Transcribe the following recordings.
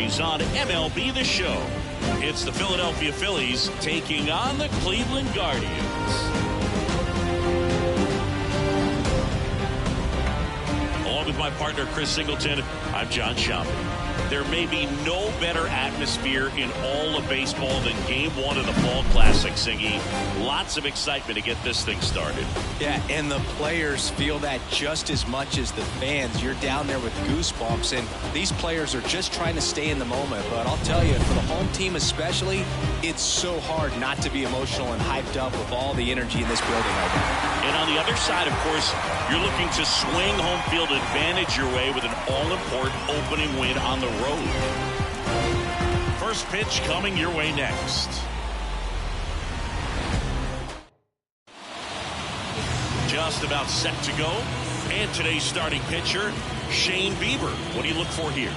Phillies on MLB The Show. It's the Philadelphia Phillies taking on the Cleveland Guardians. Along with my partner Chris Singleton, I'm John Schaub. There may be no better atmosphere in all of baseball than Game 1 of the Fall Classic, Singy. Lots of excitement to get this thing started. Yeah, and the players feel that just as much as the fans. You're down there with goosebumps, and these players are just trying to stay in the moment. But I'll tell you, for the home team especially, it's so hard not to be emotional and hyped up with all the energy in this building right now. And on the other side, of course, you're looking to swing home field advantage your way with an all-important opening win on the road. First pitch coming your way next. Just about set to go. And today's starting pitcher, Shane Bieber. What do you look for here?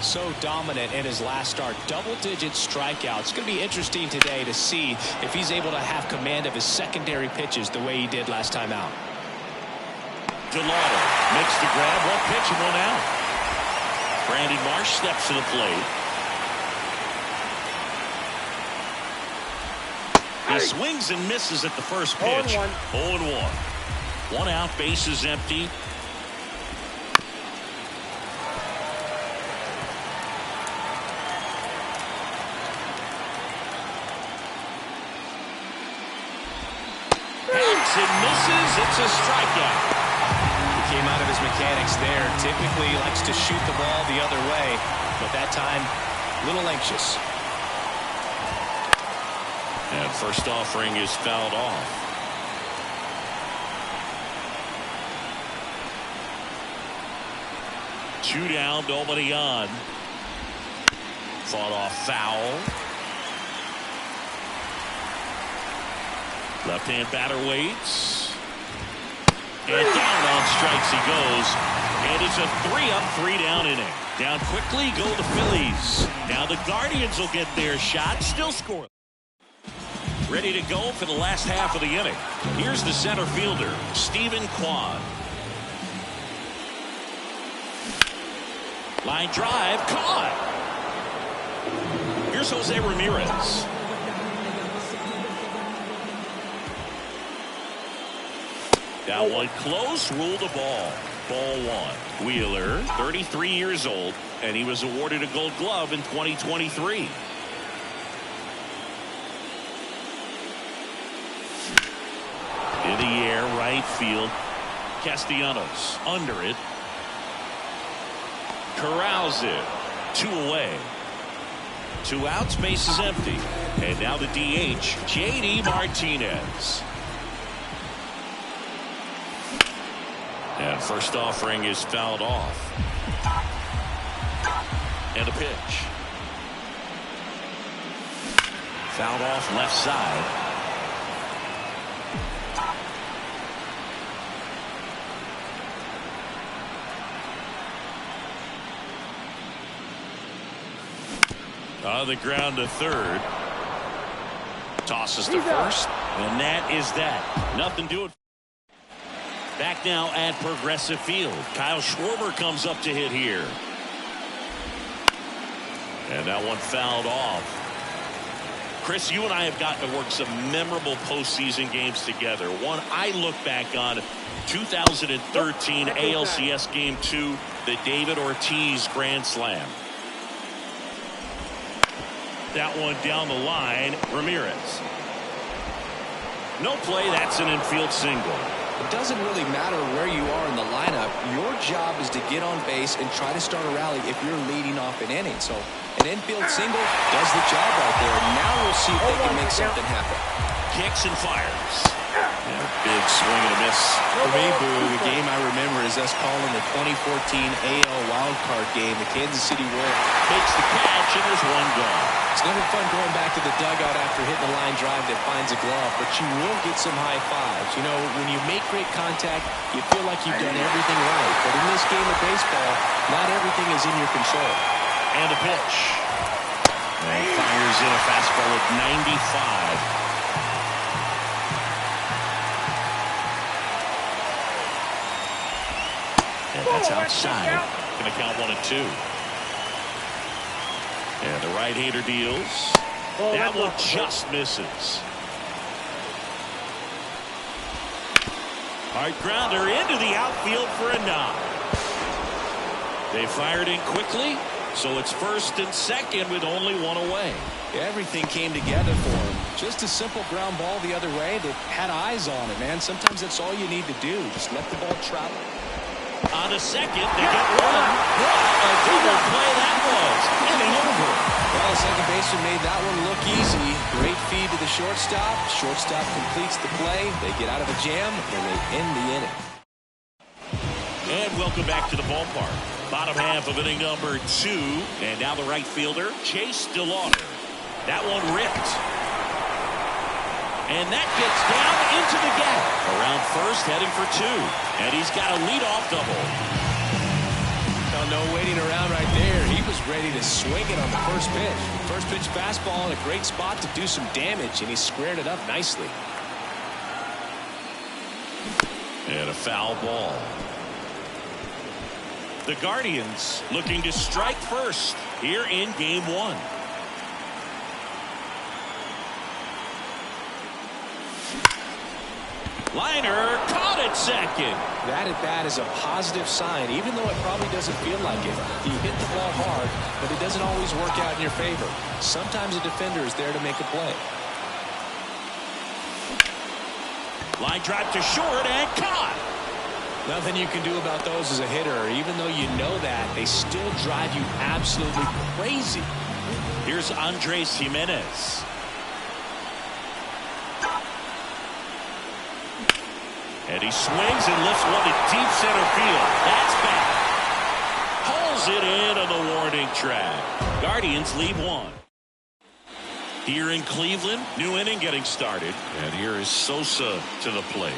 So dominant in his last start. Double-digit strikeouts. It's going to be interesting today to see if he's able to have command of his secondary pitches the way he did last time out. DeLauder makes the grab. One pitch and one out. Brandon Marsh steps to the plate. He swings and misses at the first pitch. 0-1. One out, bases empty. Hanks and misses. It's a strikeout. He came out of his mechanics there. Typically he likes to shoot the ball the other way, but that time a little anxious. And first offering is fouled off. Two down, nobody on. Fought off foul. Left-hand batter waits. And down on strikes he goes. And it's a 3-up, 3-down inning. Down quickly go the Phillies. Now the Guardians will get their shot. Still scoring. Ready to go for the last half of the inning. Here's the center fielder, Stephen Kwan. Line drive, caught. Here's Jose Ramirez. That one close, ruled a ball. Ball one. Wheeler, 33 years old, and he was awarded a Gold Glove in 2023. In the air, right field. Castellanos under it. Corrals it. Two away. Two outs, base is empty. And now the DH, J.D. Martinez. And first offering is fouled off. And a pitch. Fouled off left side. On the ground to third. Tosses to first. And that is that. Nothing doing. Back now at Progressive Field. Kyle Schwarber comes up to hit here. And that one fouled off. Chris, you and I have gotten to work some memorable postseason games together. One I look back on, 2013 ALCS Game 2, the David Ortiz Grand Slam. That one down the line, Ramirez. No play, that's an infield single. It doesn't really matter where you are in the lineup. Your job is to get on base and try to start a rally if you're leading off an inning. So an infield single does the job right there. Now we'll see if they can make something happen. Kicks and fires. And a big swing and a miss. For me, Boo, the game I remember is us calling the 2014 AL wildcard game. The Kansas City Royals makes the catch, and there's one gone. It's never fun going back to the dugout after hitting a line drive that finds a glove, but you will get some high fives. You know, when you make great contact, you feel like you've done everything right. But in this game of baseball, not everything is in your control. And a pitch. And fires in a fastball at 95. And that's outside. Going to count 1-2. And the right-hander deals. That one just misses. Hard grounder into the outfield for a knock. They fired in quickly, so it's first and second with only one away. Everything came together for him. Just a simple ground ball the other way that had eyes on it, man. Sometimes that's all you need to do. Just let the ball travel. On to second, they get one. What a double play that was. Inning over. Well, the second baseman made that one look easy. Great feed to the shortstop. Shortstop completes the play. They get out of a jam, and they end the inning. And welcome back to the ballpark. Bottom half of inning number 2. And now the right fielder, Chase DeLauder. That one ripped. And that gets down into the gap. Around first, heading for 2. And he's got a leadoff double. No waiting around right there. He was ready to swing it on the first pitch. First pitch fastball in a great spot to do some damage, and he squared it up nicely. And a foul ball. The Guardians looking to strike first here in game 1. Liner caught at second. That at bat is a positive sign, even though it probably doesn't feel like it. You hit the ball hard, but it doesn't always work out in your favor. Sometimes a defender is there to make a play. Line drive to short and caught. Nothing you can do about those as a hitter. Even though you know that, they still drive you absolutely crazy. Here's Andres Jimenez. And he swings and lifts one to deep center field. That's back. Pulls it in on the warning track. Guardians lead 1. Here in Cleveland, new inning getting started. And here is Sosa to the plate.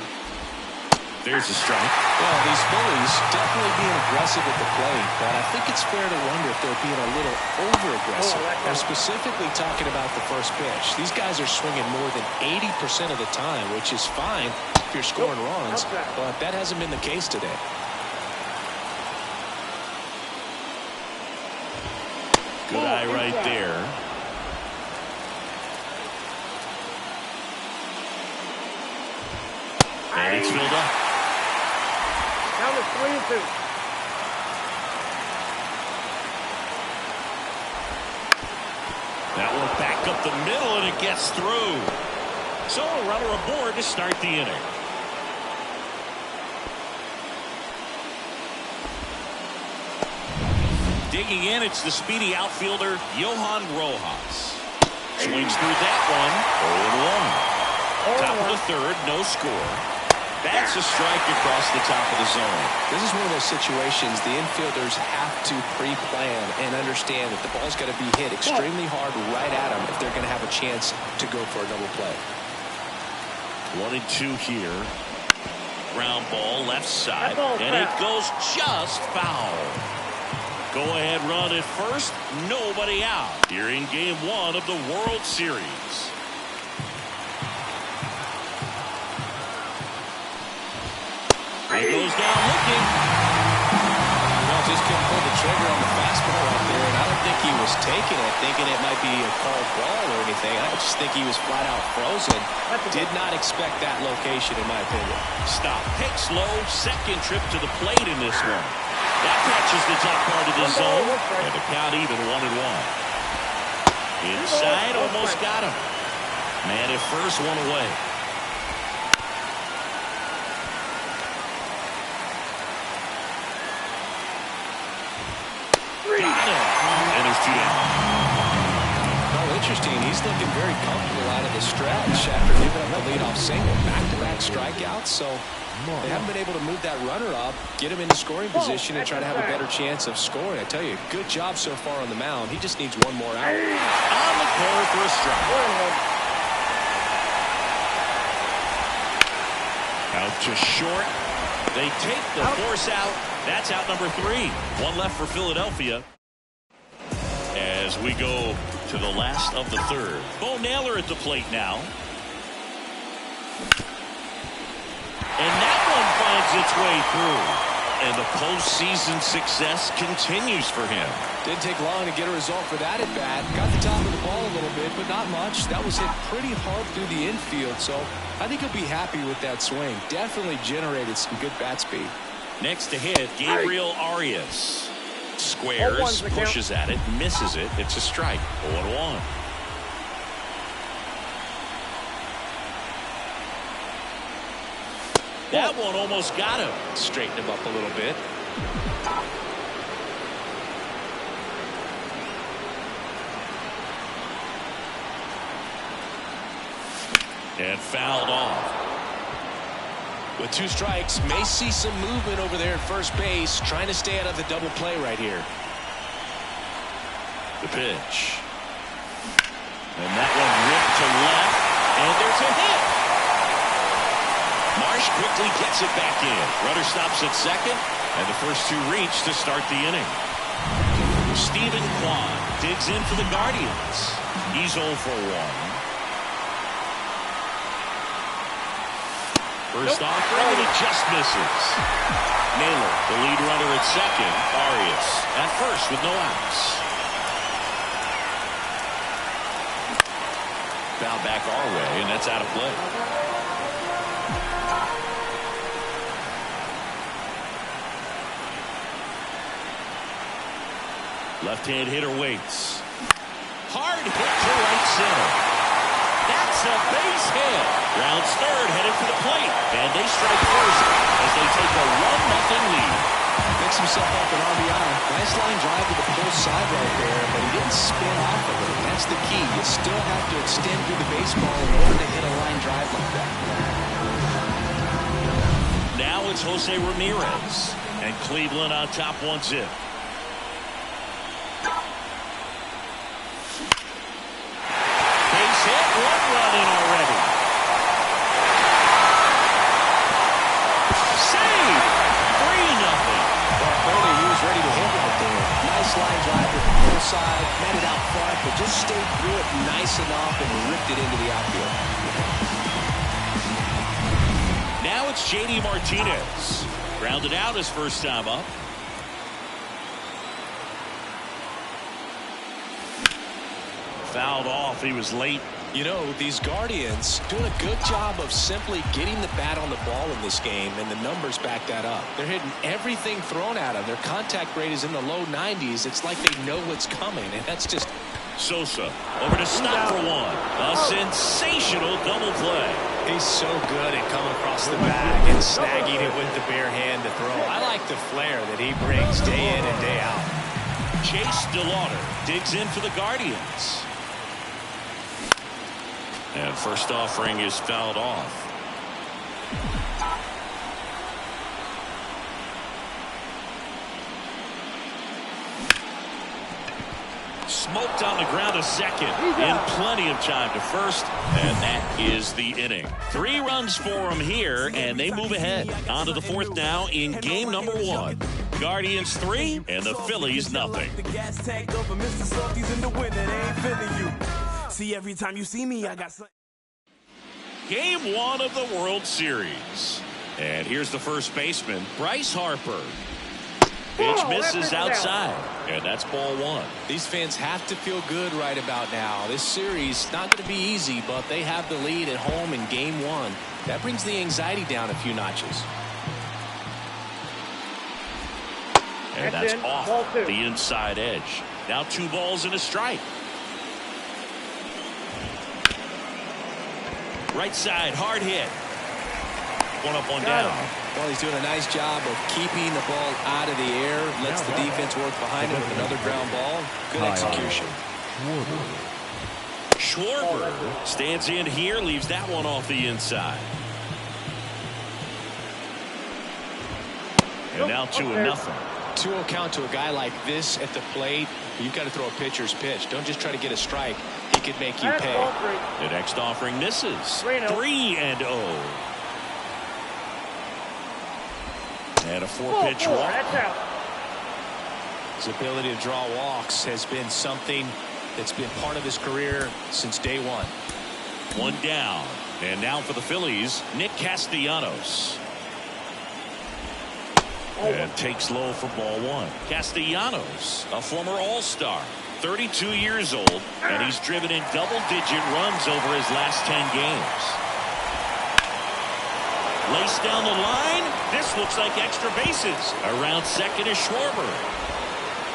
There's a strike. Well, these Phillies definitely being aggressive at the plate, but I think it's fair to wonder if they're being a little over-aggressive. They're specifically talking about the first pitch. These guys are swinging more than 80% of the time, which is fine if you're scoring runs, but that hasn't been the case today. Good eye right there. And it's filled up. Down to 3-2. That one back up the middle, and it gets through. So a runner aboard to start the inning. Digging in, it's the speedy outfielder, Johan Rojas. Swings through that one, 0-1. Top of the third, no score. That's a strike across the top of the zone. This is one of those situations the infielders have to pre-plan and understand that the ball's got to be hit extremely hard right at them if they're going to have a chance to go for a double play. 1-2 here. Ground ball left side, and it goes just foul. Go ahead run at first, nobody out here in game 1 of the World Series. He goes down looking. Well, just couldn't pull the trigger on the fastball out there, and I don't think he was taking it, thinking it might be a called ball or anything. I just think he was flat out frozen. Did not expect that location, in my opinion. Stop. Take slow. Second trip to the plate in this one. That catches the top part of the zone, and the count even 1-1. Inside, almost got him. Man at first, one away. Got him. And there's 2 down. Well, interesting. He's looking very comfortable out of the stretch after giving up the leadoff single. Back-to-back strikeouts, so they haven't been able to move that runner up, get him into scoring position, and try to have a better chance of scoring. I tell you, good job so far on the mound. He just needs one more out. On the corner for a strike. Out to short. They take the force out. That's out number 3. One left for Philadelphia. As we go to the last of the third. Bo Naylor at the plate now. And that one finds its way through. And the postseason success continues for him. Didn't take long to get a result for that at bat. Got the top of the ball a little bit, but not much. That was hit pretty hard through the infield, so I think he'll be happy with that swing. Definitely generated some good bat speed. Next to hit, Gabriel Arias. Squares, pushes at it, misses it. It's a strike. 0-1. That one almost got him. Straighten him up a little bit. And fouled off. With 2 strikes, may see some movement over there at first base, trying to stay out of the double play right here. The pitch. And that one ripped to left. And there's a hit. Marsh quickly gets it back in. Runner stops at second, and the first 2 reach to start the inning. Stephen Kwan digs in for the Guardians. He's 0 for 1. First offering, and he just misses. Naylor, the lead runner at second. Arias at first with no outs. Foul back our way, and that's out of play. Left-hand hitter waits. Hard hit to right center. That's a base hit. Rounds third, headed for the plate. And they strike first as they take a 1-0 lead. Picks himself up an RBI. Nice line drive to the pull side right there, but he didn't spin off of it. That's the key. You still have to extend through the baseball in order to hit a line drive like that. Now it's Jose Ramirez. And Cleveland on top 1-0. Base hit, 1 run in already. Save! 3-0. Well, clearly he was ready to hit right there. Nice line drive to the pull side, met it out front, but just stayed through it nice enough and ripped it into the outfield. Now it's J.D. Martinez. Grounded out his first time up. Fouled off. He was late. You know, these Guardians doing a good job of simply getting the bat on the ball in this game, and the numbers back that up. They're hitting everything thrown at them. Their contact rate is in the low 90s. It's like they know what's coming, and that's just... Sosa over to stop for 1. A sensational double play. He's so good at coming across the bag and snagging it with the bare hand to throw. I like the flair that he brings day in and day out. Chase DeLauder digs in for the Guardians. And first offering is fouled off. Smoked on the ground to second. In plenty of time to first. And that is the inning. 3 runs for him here, and they move ahead. On to the 4th now in game number 1. Guardians 3 and the Phillies nothing. See, every time you see me, I got Game 1 of the World Series. And here's the first baseman, Bryce Harper. Pitch misses outside, and that's ball 1. These fans have to feel good right about now. This series not going to be easy, but they have the lead at home in game 1. That brings the anxiety down a few notches. And that's off the inside edge. Now 2 balls and a strike. Right side, hard hit. 1 up, 1 down. Well, he's doing a nice job of keeping the ball out of the air. Lets the defense work behind him with another ground ball. Good execution. Schwarber stands in here, leaves that one off the inside. And now 2-0. 2-0 count to a guy like this at the plate. You've got to throw a pitcher's pitch. Don't just try to get a strike. He could make you pay. The next offering misses. 3-0. And a 4-pitch walk. His ability to draw walks has been something that's been part of his career since day 1. 1 down. And now for the Phillies, Nick Castellanos. And takes low for ball one. Castellanos, a former All-Star, 32 years old, and he's driven in double-digit runs over his last 10 games. Laced down the line. This looks like extra bases. Around second is Schwarber.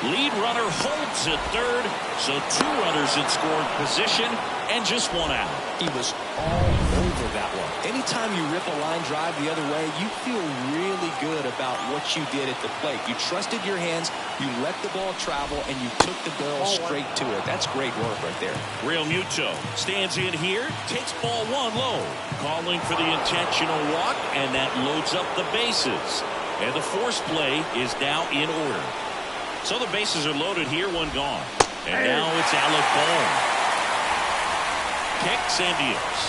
Lead runner holds at third, so 2 runners in scoring position and just 1 out. He was all over that one. Anytime you rip a line drive the other way, you feel really good about what you did at the plate. You trusted your hands, you let the ball travel, and you took the barrel straight to it. That's great work right there. Real Muto stands in here, takes ball 1 low, calling for the intentional walk, and that loads up the bases. And the force play is now in order. So the bases are loaded here, 1 gone. And now it's Alec Bohm. Kicks and deals.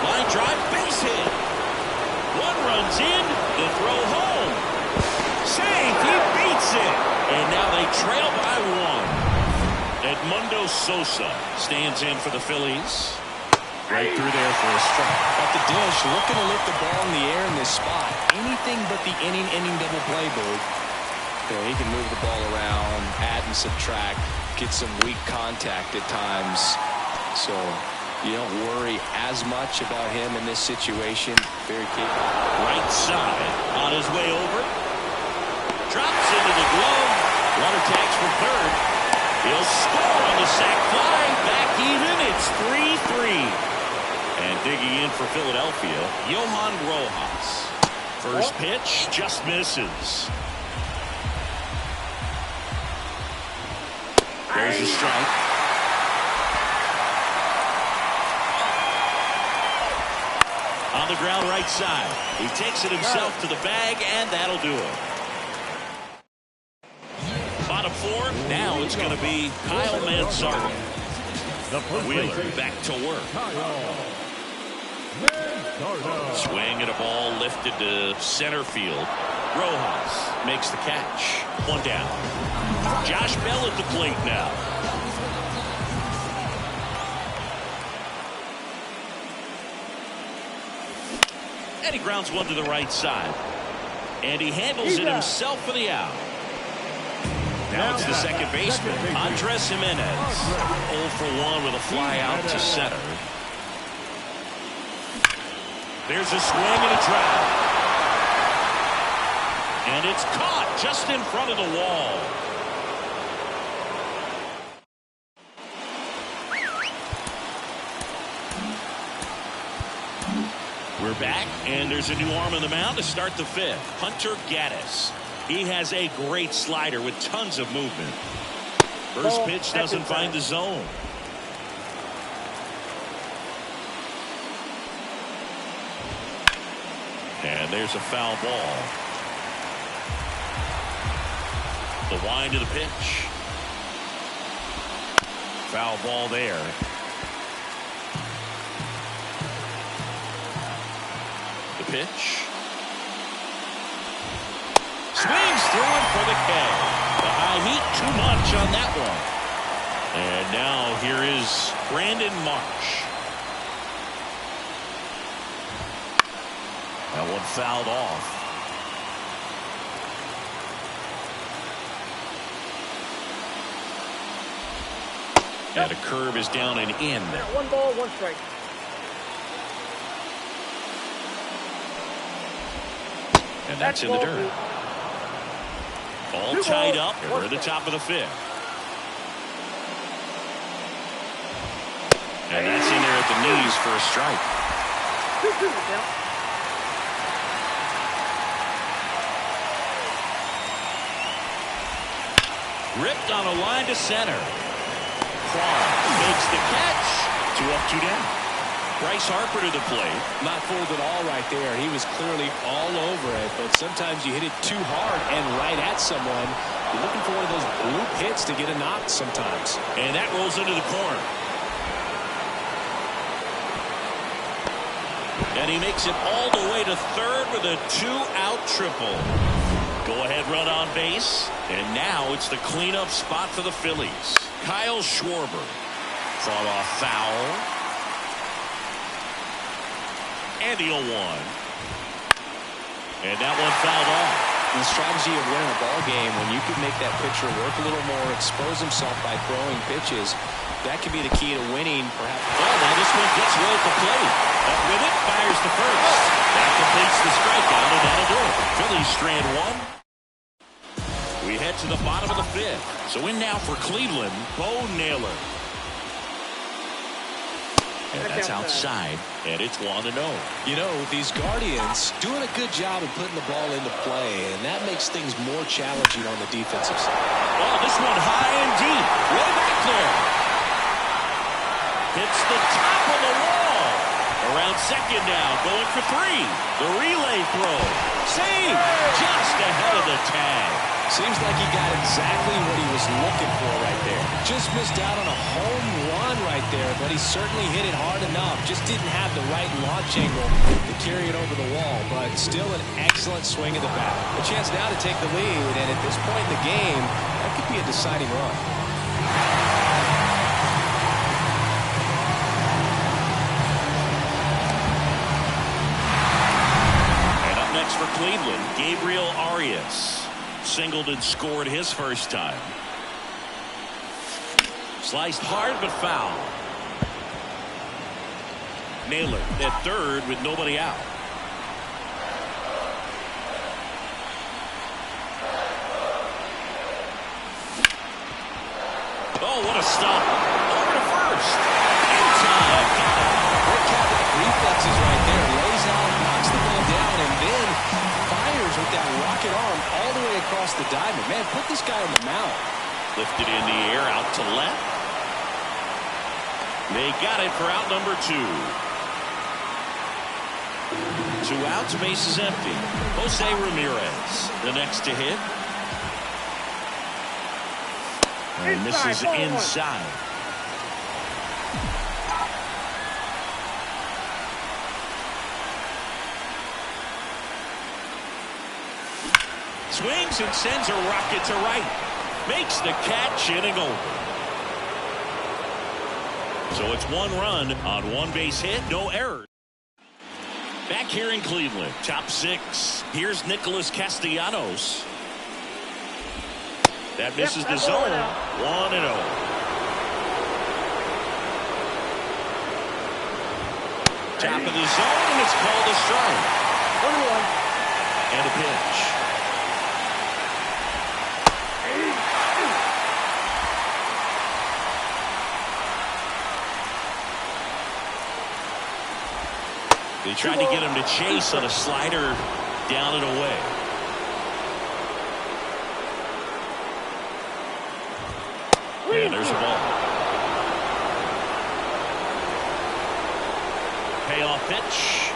Line drive, base hit. 1 runs in, the throw home. Safe, he beats it. And now they trail by 1. Edmundo Sosa stands in for the Phillies. Right through there for a strike. At the dish, looking to lift the ball in the air in this spot. Anything but the inning double play, Boog. Yeah, he can move the ball around, add and subtract, get some weak contact at times. So you don't worry as much about him in this situation. Very capable. Right side on his way over. Drops into the glove. Runner tags for third. He'll score on the sac fly. Back even. It's 3-3. And digging in for Philadelphia, Johan Rojas. First pitch just misses. There's a strike. On the ground right side. He takes it himself to the bag, and that'll do it. Bottom 4. Now it's going to be Kyle Manzardo. Wheeler back to work. Swing at a ball lifted to center field. Rojas makes the catch. 1 down. Josh Bell at the plate now. And he grounds 1 to the right side. And he handles it himself for the out. Now it's the second baseman, Andres Jimenez. 0 for 1 with a fly out to center. There's a swing and a drive. And it's caught just in front of the wall. We're back, and there's a new arm on the mound to start the 5th. Hunter Gaddis. He has a great slider with tons of movement. First pitch doesn't find the zone. And there's a foul ball. The wind of the pitch. Foul ball there. The pitch. Swings through it for the K. The high heat, too much on that one. And now here is Brandon Marsh. That one fouled off. And a curve is down and in. 1 ball, 1 strike. And that's in the dirt. All tied up. We're at the top of the 5th. And that's in there at the knees for a strike. 2-2 now. Ripped on a line to center. Kwan makes the catch. 2 up, 2 down. Bryce Harper to the plate. Not fooled at all right there. He was clearly all over it, but sometimes you hit it too hard and right at someone. You're looking for one of those bloop hits to get a knock sometimes. And that rolls into the corner. And he makes it all the way to third with a 2-out triple. Go-ahead run on base. And now it's the cleanup spot for the Phillies. Kyle Schwarber. Fought off foul. And the 0-1. And that one fouled off. The strategy of winning a ball game, when you can make that pitcher work a little more, expose himself by throwing pitches, that could be the key to winning, perhaps. Oh, now this one gets right at the plate. Up with it, fires to first. That completes the strikeout, and that'll do it. Phillies strand one. We head to the bottom of the fifth. So in now for Cleveland, Bo Naylor. And that's outside, and it's 1-0. You know, these Guardians doing a good job of putting the ball into play, and that makes things more challenging on the defensive side. Oh, this one high and deep. Way back there. Hits the top of the wall. Around second now, going for three. The relay throw. Save! Just ahead of the tag. Seems like he got exactly what he was looking for right there. Just missed out on a home run right there, but he certainly hit it hard enough. Just didn't have the right launch angle to carry it over the wall, but still an excellent swing of the bat. A chance now to take the lead, and at this point in the game, that could be a deciding run. And up next for Cleveland, Gabriel Arias. Singled and scored his first time. Sliced hard but foul. Naylor at third with nobody out. Oh, what a stop. Over to first. In time. Great catback reflexes right there. Lays out, knocks the ball down, and then fires with that rocket arm all the way across the diamond. Man, put this guy on the mound. Lifted in the air, out to left. They got it for out number 2. 2 outs, base is empty. Jose Ramirez, the next to hit. And this is inside. Swings and sends a rocket to right. Makes the catch, inning over. So it's 1 run on 1 base hit, no errors. Back here in Cleveland, top 6. Here's Nicholas Castellanos. That misses the zone. 1-0. Top of the zone, and it's called a strike. 1-1. And a pitch. They tried to get him to chase on a slider down and away. And there's a ball. Payoff pitch.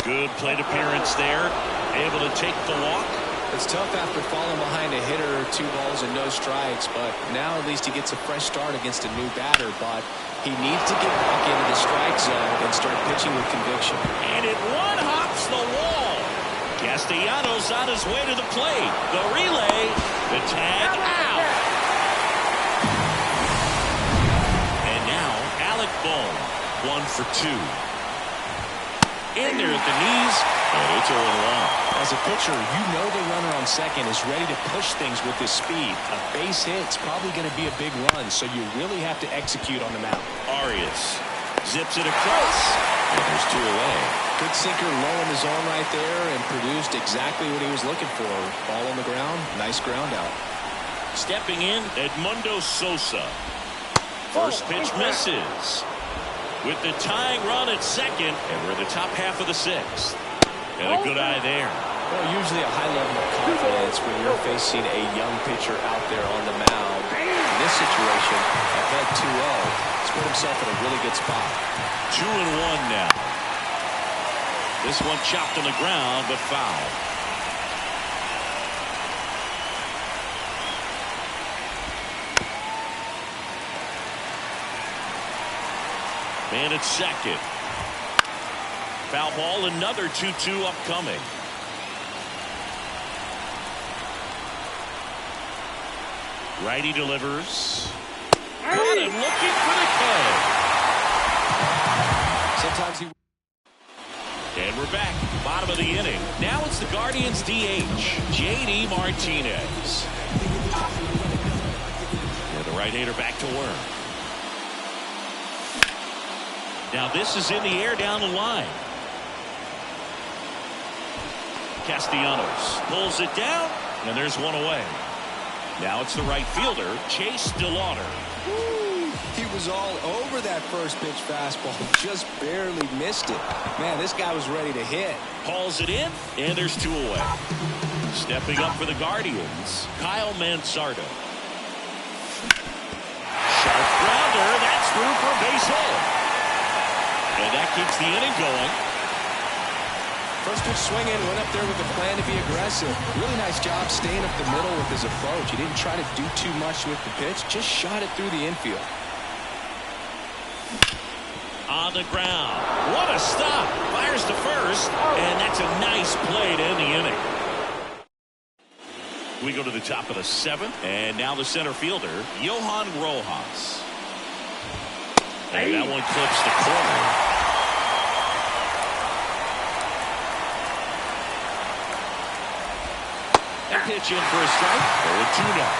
Good plate appearance there. Able to take the walk. It's tough after falling behind a hitter, 2 balls and no strikes, but now at least he gets a fresh start against a new batter, but he needs to get back into the strike zone and start pitching with conviction. And it one-hops the wall. Castellanos on his way to the plate. The relay, the tag out. And now Alec Bohm, 1 for 2. In there at the knees, and it's 0-1. As a pitcher, you know the runner on second is ready to push things with his speed. A base hit's probably going to be a big run, so you really have to execute on the mound. Arias zips it across, and there's 2 away. Good sinker low in the zone right there and produced exactly what he was looking for. Ball on the ground, nice ground out. Stepping in, Edmundo Sosa. First pitch misses. With the tying run at second, and we're in the top half of the 6th. And a good eye there. Well, usually a high level of confidence when you're facing a young pitcher out there on the mound. In this situation, ahead 2-0, he's put himself in a really good spot. 2-1 now. This one chopped on the ground, but foul. Man at second. Foul ball, another 2-2 upcoming. Righty delivers. Got him looking for the K. Sometimes he... And we're back. Bottom of the inning. Now it's the Guardians DH, J.D. Martinez. And the right-hander back to work. Now this is in the air down the line. Castellanos pulls it down, and there's one away. Now it's the right fielder, Chase DeLauder. He was all over that first pitch fastball, just barely missed it. Man, this guy was ready to hit. Hauls it in, and there's two away. Stepping up for the Guardians, Kyle Mansardo. Sharp grounder, that's through for a base hit. And that keeps the inning going. First pitch swinging, went up there with a plan to be aggressive. Really nice job staying up the middle with his approach. He didn't try to do too much with the pitch, just shot it through the infield. On the ground. What a stop. Fires to first, and that's a nice play to end the inning. We go to the top of the seventh, and now the center fielder, Johan Rojas. And that one clips the corner. That pitch in for a strike. 0-2 now.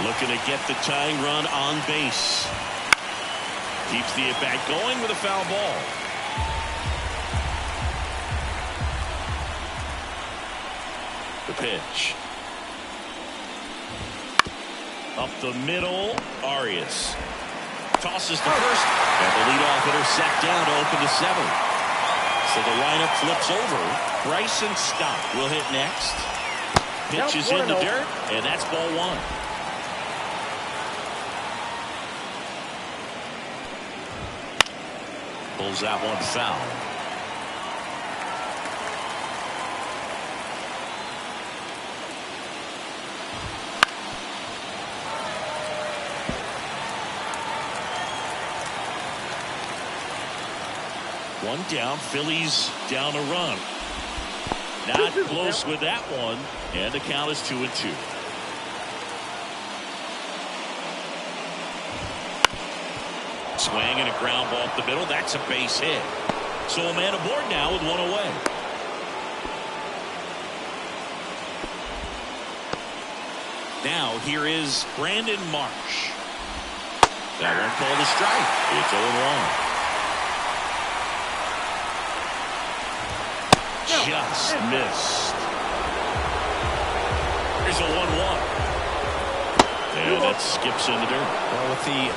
Looking to get the tying run on base. Keeps the at-bat going with a foul ball. The pitch. Up the middle, Arias. Tosses to first, and the leadoff hitter set down to open the seventh. So the lineup flips over. Bryson Stott will hit next. Pitch is in the dirt, and that's ball one. Pulls that one foul. One down, Phillies down a run. Not close with that one, and the count is 2-2. Swing and a ground ball up the middle. That's a base hit. So a man aboard now with one away. Now here is Brandon Marsh. That one called a strike. It's 0-1. Just missed. Here's a 1-1. And that skips in the dirt. Well, with the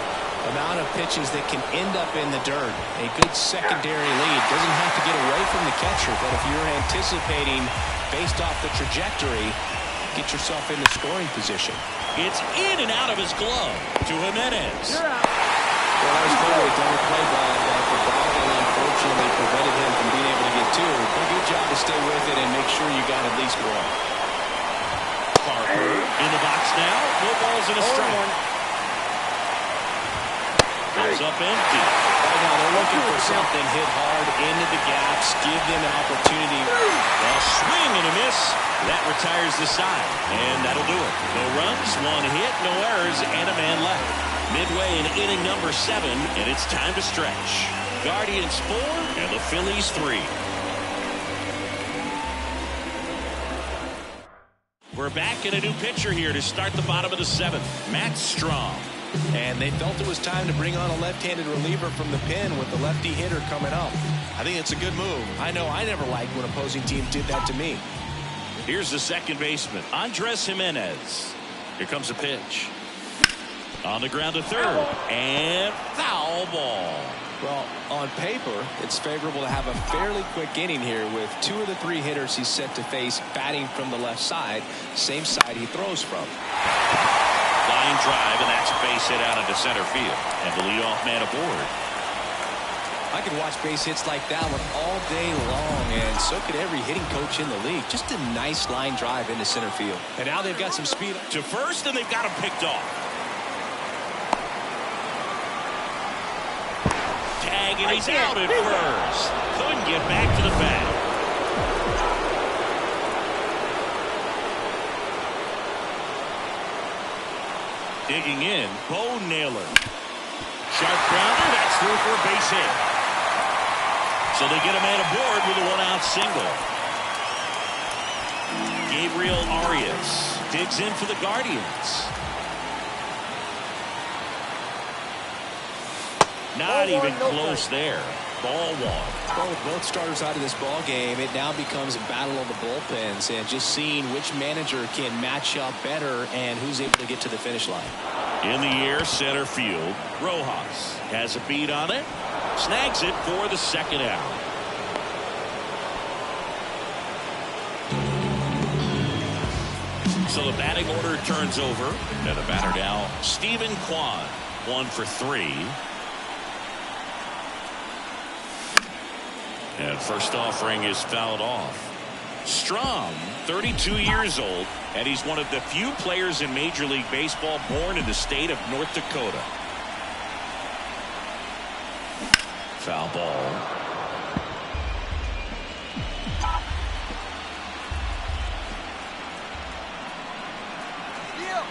amount of pitches that can end up in the dirt, a good secondary lead. Doesn't have to get away from the catcher, but if you're anticipating based off the trajectory, get yourself into scoring position. It's in and out of his glove to Jimenez. Well, that was clearly a double play ball that the bobble unfortunately prevented him from being able to get two. But good job to stay with it and make sure you got at least one. Parker in the box now. No balls and a strike. Goes up empty. Right now they're looking for something hit hard into the gaps, give them an opportunity. A swing and a miss. That retires the side, and that'll do it. No runs, one hit, no errors, and a man left. Midway in inning number 7, and it's time to stretch. Guardians 4 and the Phillies 3. We're back in a new pitcher here to start the bottom of the 7th. Matt Strong. And they felt it was time to bring on a left-handed reliever from the pen with the lefty hitter coming up. I think it's a good move. I know I never liked when opposing teams did that to me. Here's the second baseman, Andres Jimenez. Here comes a pitch. On the ground to third. And foul ball. Well, on paper, it's favorable to have a fairly quick inning here with 2 of the 3 hitters he's set to face batting from the left side, same side he throws from. Line drive, and that's a base hit out into center field. And the leadoff man aboard. I could watch base hits like that one all day long, and so could every hitting coach in the league. Just a nice line drive into center field. And now they've got some speed. To first, and they've got him picked off. Tag, and he's out at first. Couldn't get back to the bat. Digging in, Bo Naylor. Sharp grounder, that's through for a base hit. So they get a man aboard with a one-out single. Gabriel Arias digs in for the Guardians. Not even close there. Ball one. Well, with both starters out of this ball game, it now becomes a battle of the bullpens and just seeing which manager can match up better and who's able to get to the finish line. In the air, center field. Rojas has a beat on it. Snags it for the second out. So the batting order turns over. And the batter now, Stephen Kwan. 1 for 3. And first offering is fouled off. Strom, 32 years old, and he's one of the few players in Major League Baseball born in the state of North Dakota. Foul ball.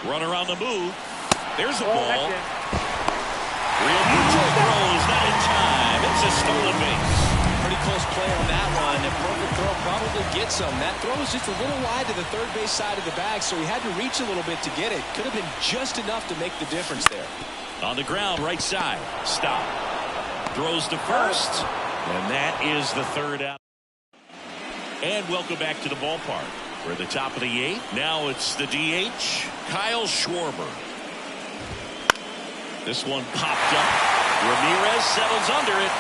Runner on the move. There's a ball. Real control throws, not in time. It's a stolen base. Pretty close play on that one. A perfect throw probably gets him. That throw was just a little wide to the third base side of the bag, so he had to reach a little bit to get it. Could have been just enough to make the difference there. On the ground, right side. Stop. Throws to first. And that is the third out. And welcome back to the ballpark. We're at the top of the 8th. Now it's the DH, Kyle Schwarber. This one popped up. Ramirez settles under it.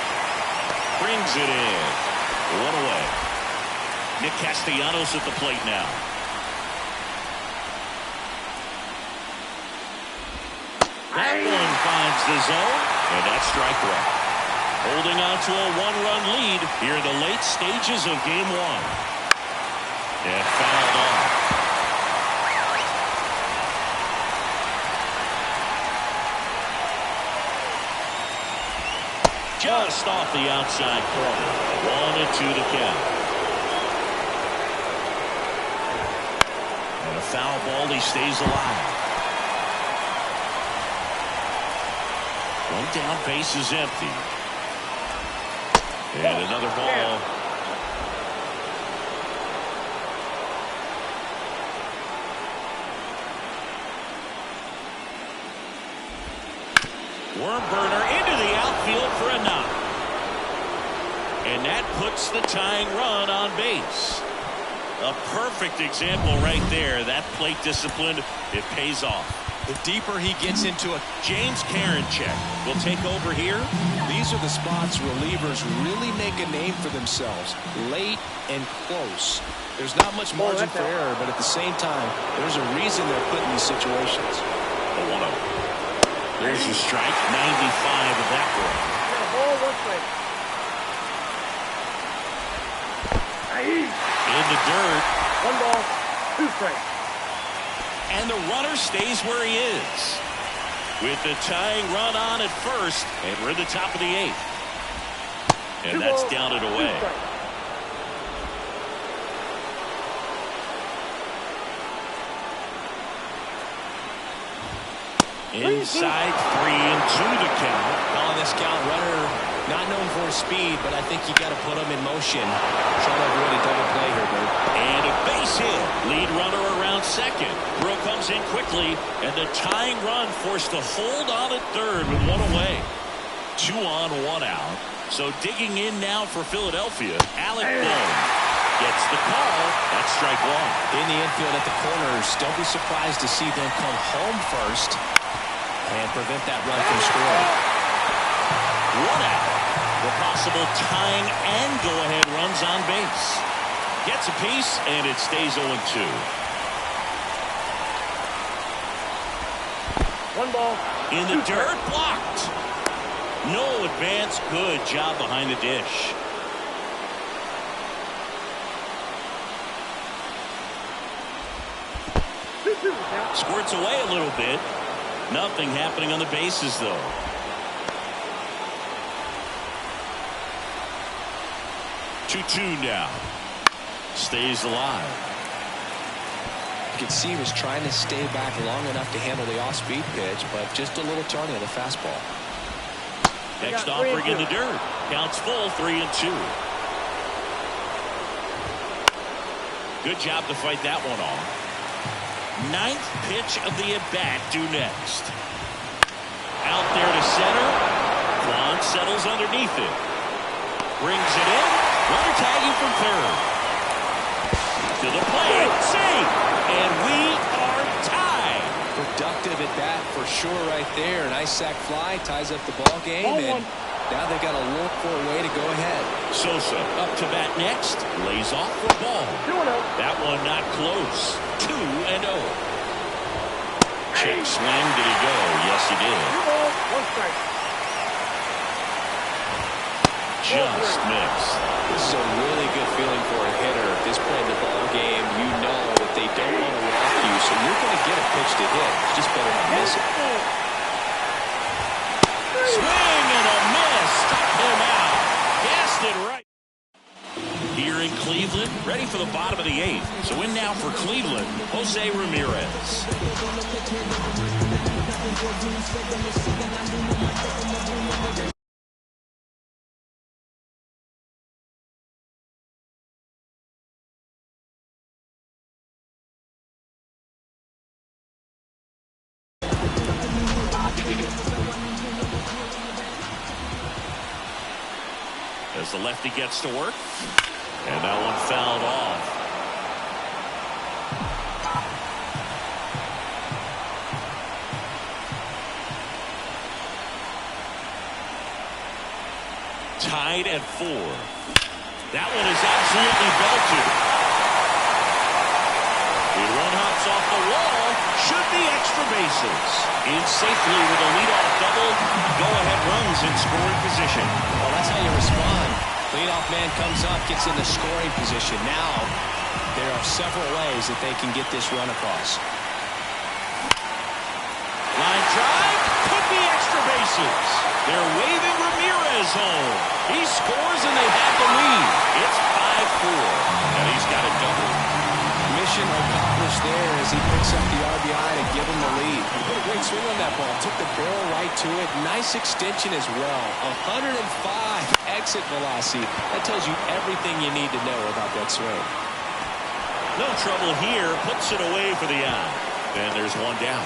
Brings it in. 1 away. Nick Castellanos at the plate now. That one finds the zone, and that's strike one. Holding on to a 1-run lead here in the late stages of game 1. And fouled off. Just off the outside corner. 1-2 to count. And a foul ball, he stays alive. One down, base is empty. And another ball. Worm burner into the outfield for a knock. And that puts the tying run on base. A perfect example right there. That plate discipline, it pays off. The deeper he gets into it. James Karinchak will take over here. These are the spots relievers really make a name for themselves. Late and close. There's not much margin for error, but at the same time, there's a reason they're put in these situations. A 1-0. There's a strike. 95 of that one. Ball, 1 strike. In the dirt. 1 ball, 2 strikes. And the runner stays where he is. With the tying run on at first, and we're at the top of the 8th. And that's down and away. Inside 3-2 to count. Calling this count, runner not known for his speed, but I think you got to put him in motion. Trying to avoid a double play here, Bert. And a base hit. Lead runner around second. Breaux comes in quickly, and the tying run forced to hold on at third with 1 away. 2 on, 1 out. So digging in now for Philadelphia, Alec Bohm gets the call. That's strike 1. In the infield at the corners, don't be surprised to see them come home first and prevent that run from scoring. 1 out. The possible tying and go-ahead runs on base. Gets a piece, and it stays 0-2. 1 ball. In the dirt, blocked. No advance. Good job behind the dish. Squirts away a little bit. Nothing happening on the bases, though. 2-2 now. Stays alive. You can see he was trying to stay back long enough to handle the off-speed pitch, but just a little tardy on the fastball. Next offering in the dirt. Counts full, 3-2. Good job to fight that one off. Ninth pitch of the at-bat due next. Out there to center. Quan settles underneath it. Brings it in. Runner tagging from third. To the plate. Safe. And we are tied. Productive at bat for sure right there. Nice sac fly. Ties up the ball game. And now they've got to look for a way to go ahead. Sosa up to bat next. Lays off for ball. That one not close. 2-0. Check swing. Did he go? Yes, he did. Just missed. This is a really good feeling for a hitter. At this point in the ball game, you know that they don't want to walk you, so you're going to get a pitch to hit. It's just better not miss it. Swing and a miss. Struck him out. Gassed it right. Here in Cleveland, ready for the bottom of the 8th. So in now for Cleveland, Jose Ramirez. As the lefty gets to work. And that one fouled off. Tied at 4. That one is absolutely belted. The run hops off the wall. Should be extra bases. In safely with a leadoff double. Go-ahead runs in scoring position. Well, that's how you respond. Leadoff man comes up, gets in the scoring position. Now, there are several ways that they can get this run across. Line drive, could be extra bases. They're waving Ramirez home. He scores and they have the lead. It's 5-4, and he's got a double. Mission accomplished there as he picks up the RBI to give him the lead. What a great swing on that ball. Took the barrel right to it. Nice extension as well. 105 exit velocity. That tells you everything you need to know about that swing. No trouble here. Puts it away for the out. And there's one down.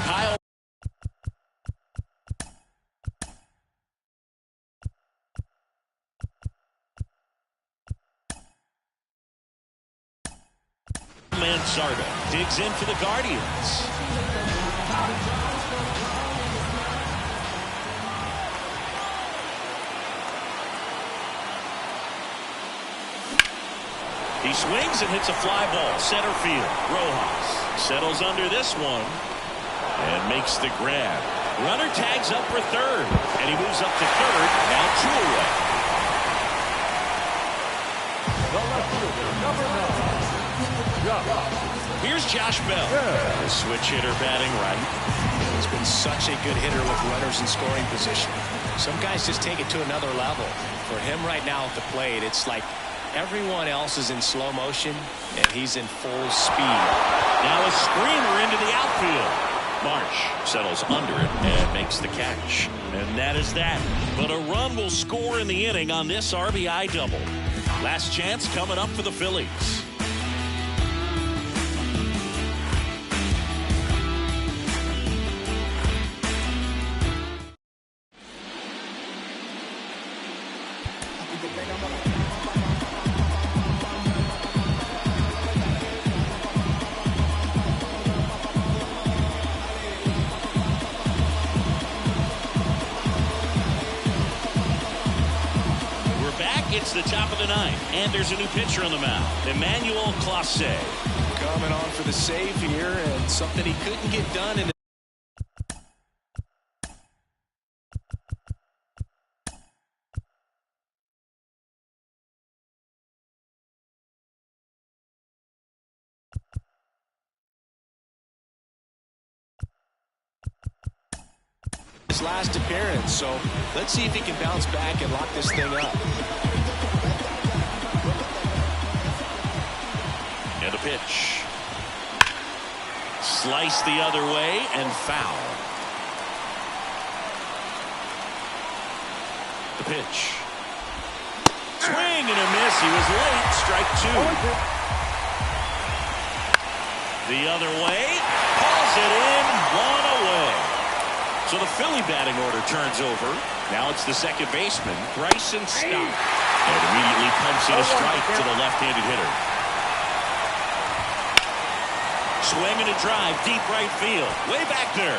Kyle. Mansardo digs in for the Guardians. He swings and hits a fly ball. Center field. Rojas settles under this one and makes the grab. Runner tags up for third. And he moves up to third. Now 2 away. Here's Josh Bell. The switch hitter batting right. He's been such a good hitter with runners in scoring position. Some guys just take it to another level. For him right now at the plate, it's like everyone else is in slow motion, and he's in full speed. Now a screamer into the outfield. Marsh settles under it and makes the catch. And that is that. But a run will score in the inning on this RBI double. Last chance coming up for the Phillies. It's the top of the 9th, and there's a new pitcher on the mound, Emmanuel Clase. Coming on for the save here, and something he couldn't get done in his last appearance, so let's see if he can bounce back and lock this thing up. And a pitch. Slice the other way and foul. The pitch. Swing and a miss. He was late. Strike two. The other way. Hauls it in. One away. So the Philly batting order turns over. Now it's the second baseman, Bryson Stott. And immediately pumps in a strike to the left-handed hitter. Swing and a drive, deep right field. Way back there.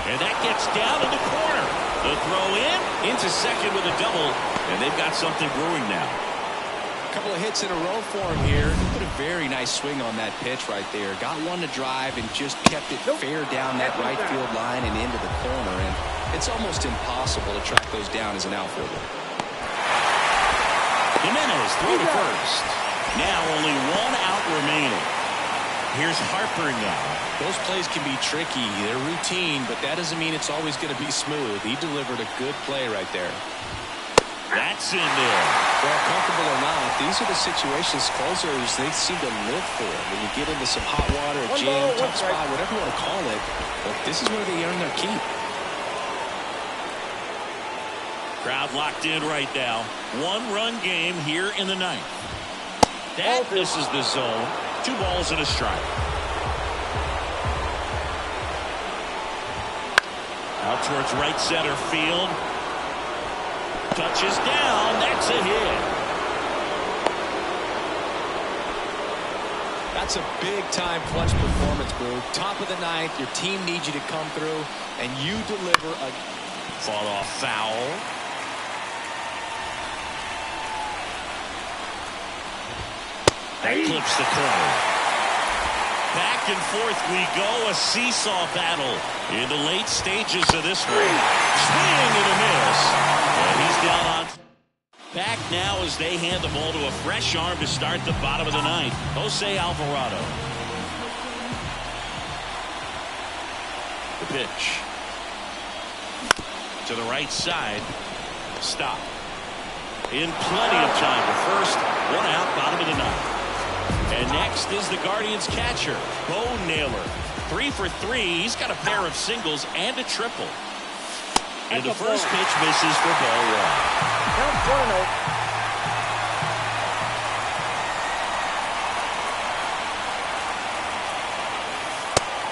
And that gets down in the corner. The throw in, into second with a double. And they've got something brewing now. A couple of hits in a row for him here. He put a very nice swing on that pitch right there. Got one to drive and just kept it fair down that right field line and into the corner. And it's almost impossible to track those down as an outfielder. Jimenez throw to first. Now only one out remaining. Here's Harper now. Those plays can be tricky. They're routine, but that doesn't mean it's always going to be smooth. He delivered a good play right there. That's in there. Well, comfortable or not, these are the situations closers they seem to live for. When you get into some hot water, a jam, tough spot, whatever you want to call it, but this is where they earn their keep. Crowd locked in right now. One-run game here in the ninth. That misses the zone. 2 balls and a strike. Out towards right center field. Touches down. That's a hit. That's a big-time clutch performance, Boo. Top of the ninth, your team needs you to come through, and you deliver a... Fought off foul. That clips the corner. Back and forth we go. A seesaw battle in the late stages of this one. Swing and a miss. And he's down on. Back now as they hand the ball to a fresh arm to start the bottom of the ninth. Jose Alvarado. The pitch. To the right side. Stop. In plenty of time to first. 1 out, bottom of the ninth. And next is the Guardians catcher, Bo Naylor. 3 for 3. He's got a pair of singles and a triple. And the first pitch misses for ball 1. Count 1-0.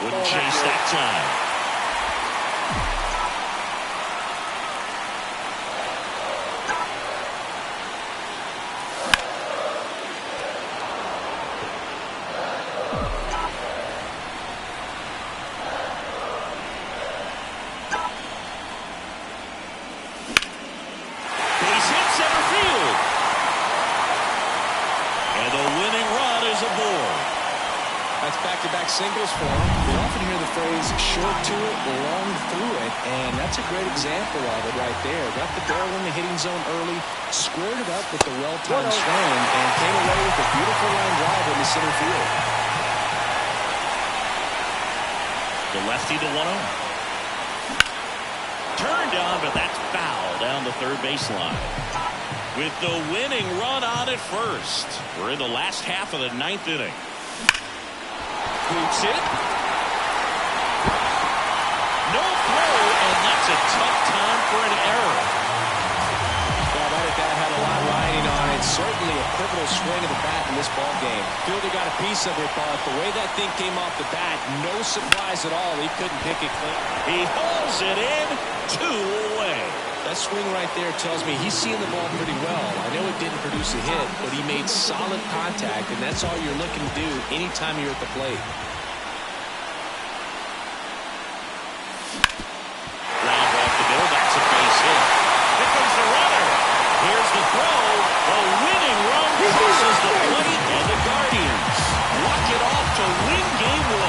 Wouldn't chase that time. Back-to-back singles for him. We often hear the phrase short to it, long through it, and that's a great example of it right there. Got the barrel in the hitting zone early, squared it up with the well-timed swing, and came away with a beautiful line drive in the center field. The lefty to 1-0. Turned on, but that's foul down the third baseline. With the winning run on at first. We're in the last half of the ninth inning. Boots it. No throw, and that's a tough time for an error. Well, right at that had a lot riding on it. Certainly a pivotal swing of the bat in this ball game. Fielder got a piece of it, but the way that thing came off the bat, no surprise at all. He couldn't pick it clean. He hauls it in, 2 away. That swing right there tells me he's seeing the ball pretty well. I know it didn't produce a hit, but he made solid contact, and that's all you're looking to do anytime you're at the plate. Ground off the middle, that's a base hit. Here comes the runner. Here's the throw. The winning run crosses the plate, and the Guardians walk it off to win game 1.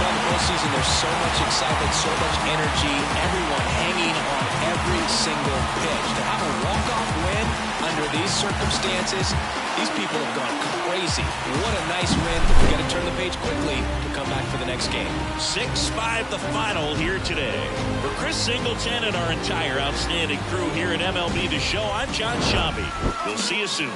In the postseason, there's so much excitement, so much energy, everyone hanging on every single pitch. To have a walk-off win under these circumstances, these people have gone crazy. What a nice win. We've got to turn the page quickly to come back for the next game. 6-5 the final here today. For Chris Singleton and our entire outstanding crew here at MLB The Show, I'm John Shambi. We'll see you soon.